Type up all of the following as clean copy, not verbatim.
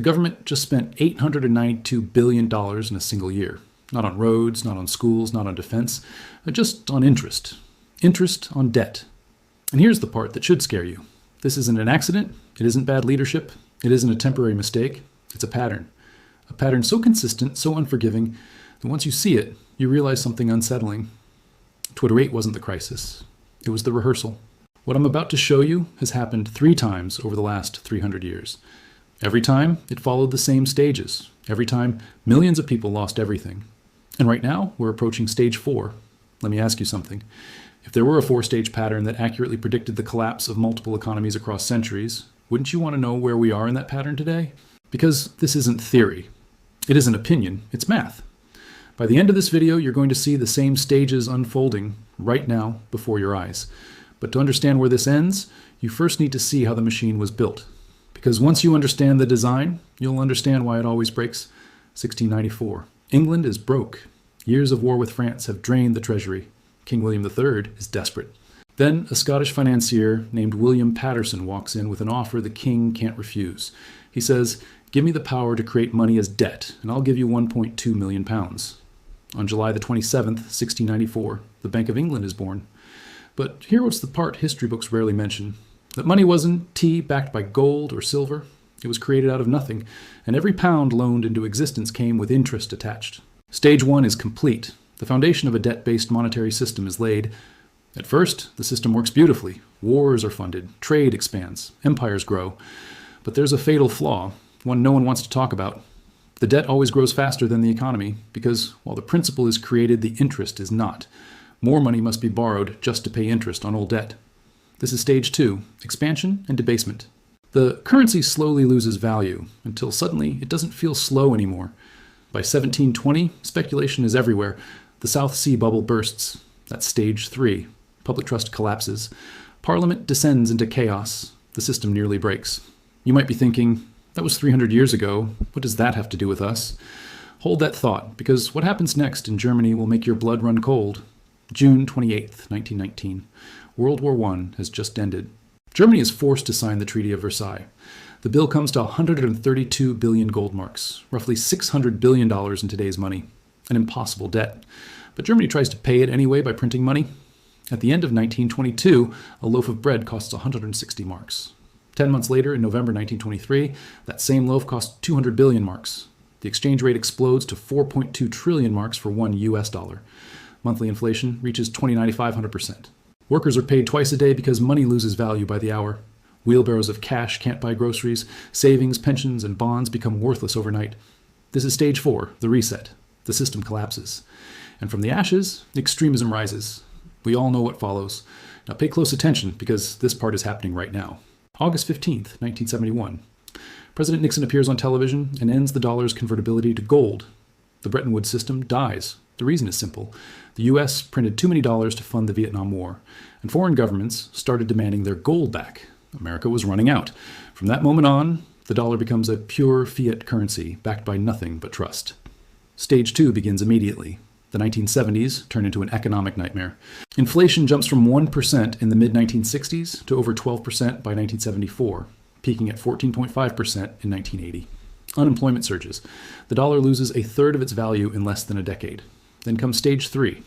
The government just spent $892 billion in a single year. Not on roads, not on schools, not on defense, but just on interest. Interest on debt. And here's the part that should scare you. This isn't an accident. It isn't bad leadership. It isn't a temporary mistake. It's a pattern. A pattern so consistent, so unforgiving, that once you see it, you realize something unsettling. Twitter 8 wasn't the crisis. It was the rehearsal. What I'm about to show you has happened 3 times over the last 300 years. Every time, it followed the same stages. Every time, millions of people lost everything. And right now, we're approaching stage 4. Let me ask you something. If there were a 4-stage pattern that accurately predicted the collapse of multiple economies across centuries, wouldn't you want to know where we are in that pattern today? Because this isn't theory. It isn't opinion. It's math. By the end of this video, you're going to see the same stages unfolding right now before your eyes. But to understand where this ends, you first need to see how the machine was built. Because once you understand the design, you'll understand why it always breaks. 1694. England is broke. Years of war with France have drained the treasury. King William III is desperate. Then a Scottish financier named William Patterson walks in with an offer the king can't refuse. He says, "Give me the power to create money as debt, and I'll give you 1.2 million pounds." On July the 27th, 1694, the Bank of England is born. But here was the part history books rarely mention. That money wasn't tea backed by gold or silver. It was created out of nothing, and every pound loaned into existence came with interest attached. Stage 1 is complete. The foundation of a debt-based monetary system is laid. At first, the system works beautifully. Wars are funded, trade expands, empires grow. But there's a fatal flaw, one no one wants to talk about. The debt always grows faster than the economy, because while the principal is created, the interest is not. More money must be borrowed just to pay interest on old debt. This is stage 2, expansion and debasement. The currency slowly loses value, until suddenly it doesn't feel slow anymore. By 1720, speculation is everywhere. The South Sea bubble bursts. That's stage 3. Public trust collapses. Parliament descends into chaos. The system nearly breaks. You might be thinking, that was 300 years ago. What does that have to do with us? Hold that thought, because what happens next in Germany will make your blood run cold. June 28th, 1919. World War I has just ended. Germany is forced to sign the Treaty of Versailles. The bill comes to 132 billion gold marks, roughly $600 billion in today's money. An impossible debt. But Germany tries to pay it anyway by printing money. At the end of 1922, a loaf of bread costs 160 marks. 10 months later, in November 1923, that same loaf costs 200 billion marks. The exchange rate explodes to 4.2 trillion marks for $1 US. Monthly inflation reaches 2,9,500%. Workers are paid twice a day because money loses value by the hour. Wheelbarrows of cash can't buy groceries. Savings, pensions, and bonds become worthless overnight. This is stage 4, the reset. The system collapses. And from the ashes, extremism rises. We all know what follows. Now pay close attention, because this part is happening right now. August 15th, 1971. President Nixon appears on television and ends the dollar's convertibility to gold. The Bretton Woods system dies. The reason is simple. The U.S. printed too many dollars to fund the Vietnam War, and foreign governments started demanding their gold back. America was running out. From that moment on, the dollar becomes a pure fiat currency backed by nothing but trust. Stage 2 begins immediately. The 1970s turn into an economic nightmare. Inflation jumps from 1% in the mid-1960s to over 12% by 1974, peaking at 14.5% in 1980. Unemployment surges. The dollar loses a third of its value in less than a decade. Then comes stage 3.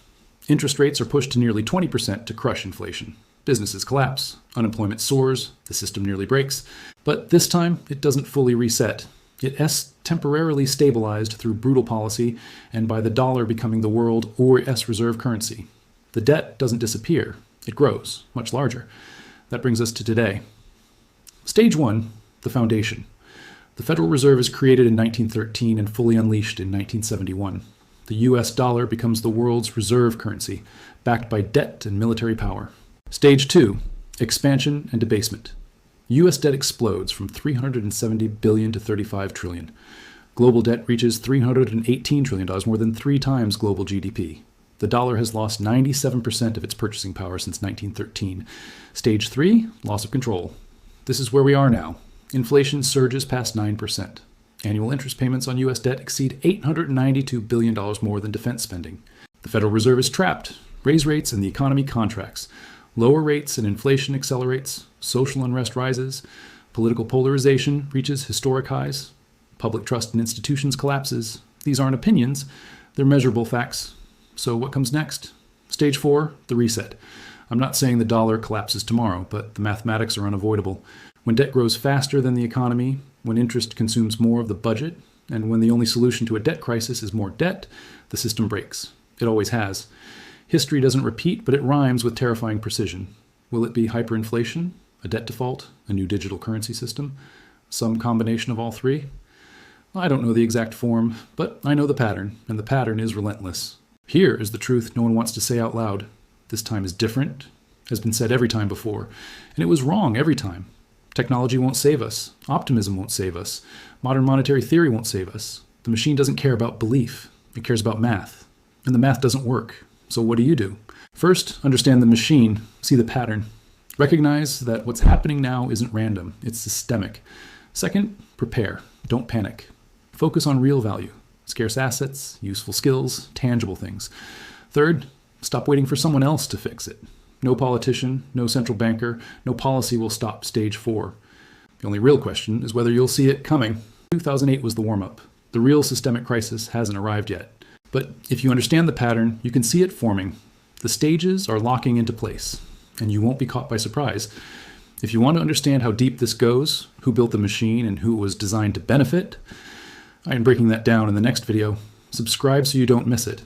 Interest rates are pushed to nearly 20% to crush inflation. Businesses collapse. Unemployment soars. The system nearly breaks. But this time, it doesn't fully reset. It temporarily stabilized through brutal policy and by the dollar becoming the world or reserve currency. The debt doesn't disappear. It grows, much larger. That brings us to today. Stage 1, the foundation. The Federal Reserve is created in 1913 and fully unleashed in 1971. The US dollar becomes the world's reserve currency, backed by debt and military power. Stage 2, expansion and debasement. US debt explodes from $370 billion to $35 trillion. Global debt reaches $318 trillion, more than 3 times global GDP. The dollar has lost 97% of its purchasing power since 1913. Stage 3, loss of control. This is where we are now. Inflation surges past 9%. Annual interest payments on U.S. debt exceed $892 billion more than defense spending. The Federal Reserve is trapped. Raise rates and the economy contracts. Lower rates and inflation accelerates. Social unrest rises. Political polarization reaches historic highs. Public trust in institutions collapses. These aren't opinions, they're measurable facts. So what comes next? Stage 4, the reset. I'm not saying the dollar collapses tomorrow, but the mathematics are unavoidable. When debt grows faster than the economy, when interest consumes more of the budget, and when the only solution to a debt crisis is more debt, the system breaks. It always has. History doesn't repeat, but it rhymes with terrifying precision. Will it be hyperinflation, a debt default, a new digital currency system, some combination of all three? I don't know the exact form, but I know the pattern, and the pattern is relentless. Here is the truth no one wants to say out loud. This time is different, has been said every time before, and it was wrong every time. Technology won't save us. Optimism won't save us. Modern monetary theory won't save us. The machine doesn't care about belief. It cares about math. And the math doesn't work. So what do? First, understand the machine. See the pattern. Recognize that what's happening now isn't random. It's systemic. Second, prepare. Don't panic. Focus on real value. Scarce assets, useful skills, tangible things. Third, stop waiting for someone else to fix it. No politician, no central banker, no policy will stop stage 4. The only real question is whether you'll see it coming. 2008 was the warm-up. The real systemic crisis hasn't arrived yet. But if you understand the pattern, you can see it forming. The stages are locking into place, and you won't be caught by surprise. If you want to understand how deep this goes, who built the machine and who it was designed to benefit, I am breaking that down in the next video. Subscribe so you don't miss it.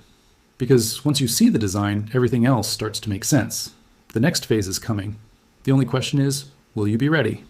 Because once you see the design, everything else starts to make sense. The next phase is coming. The only question is, will you be ready?